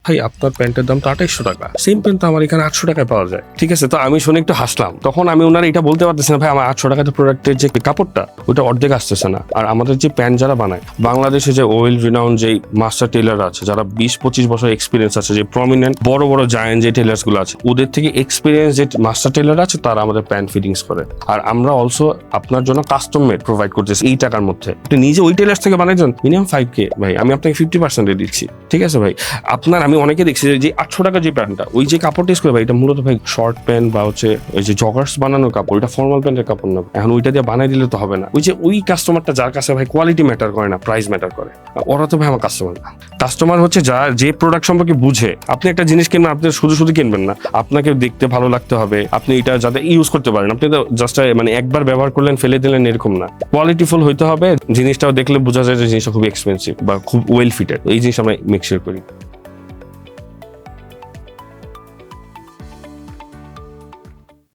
ভাই আপনার প্যান্টের দাম তো 2800 টাকা, সেম প্যান্ট তো আমার এখানে 800 টাকায় পাওয়া যায়। ঠিক আছে, তো আমি শুনে একটু হাসলাম। তখন আমি ওনার এটা বলতে পারতেছি না, ভাই আমার 800 টাকাতে প্রোডাক্টের যে কাপড়টা ওটা অর্ধেক আসতেছে না। আর আমাদের যে প্যান্ট যারা বানায় বাংলাদেশে, যে ওয়েল রিনাউন্ড যে মাস্টার টেলার আছে, যারা 20-25 বছর এক্সপিরিয়েন্স আছে, যে প্রমিনেন্ট বড় বড় জায়ান্ট যে টেলার্স গুলো আছে, ওদের থেকে এক্সপিরিয়েন্স যে মাস্টার টেলার আছে তারা আমাদের প্যান্ট ফিটিংস করে। আর আমরা অলসো আপনার জন্য কাস্টম মেড প্রোভাইড করতেছি এই টাকার মধ্যে। আপনি নিজে ওই টেলার্স থেকে বানাইছেন মিনিমাম 5K, ভাই আমি আপনাকে 50% দিচ্ছি। ঠিক আছে ভাই, আপনার আমি অনেকে দেখছি যে 800 টাকা যে প্যান্টটা, ওই যে কাপড় টেস্ট করে ভাই, এটা মূলত ভাই শর্ট প্যান্ট বা হচ্ছে ওই যে জগার্স বানানোর কাপড়, এটা ফর্মাল প্যান্টের কাপড় না। এখন ওইটা দিয়ে বানাই দিলে তো হবে না। ওই যে ওই কাস্টমারটা যার কাছে ভাই কোয়ালিটি ম্যাটার করে না, প্রাইস ম্যাটার করে, ওরা তো ভাই আমার কাস্টমার না। কাস্টমার হচ্ছে যে প্রোডাক্ট সম্পর্কে বুঝে। আপনি একটা জিনিস কিনবেন, আপনি শুধু শুধু কিনবেন না, আপনাকে দেখতে ভালো লাগতে হবে, আপনি এটা যাতে ইউজ করতে পারেন। আপনি তো জাস্ট মানে একবার ব্যবহার করলেন ফেলে দিলেন এরকম না, কোয়ালিটিফুল হইতে হবে। জিনিসটাও দেখলে বোঝা যায় যে জিনিসটা খুব এক্সপেন্সিভ বা খুব ওয়েল ফিটেড, এই জিনিস আমরা মেক শিওর করি।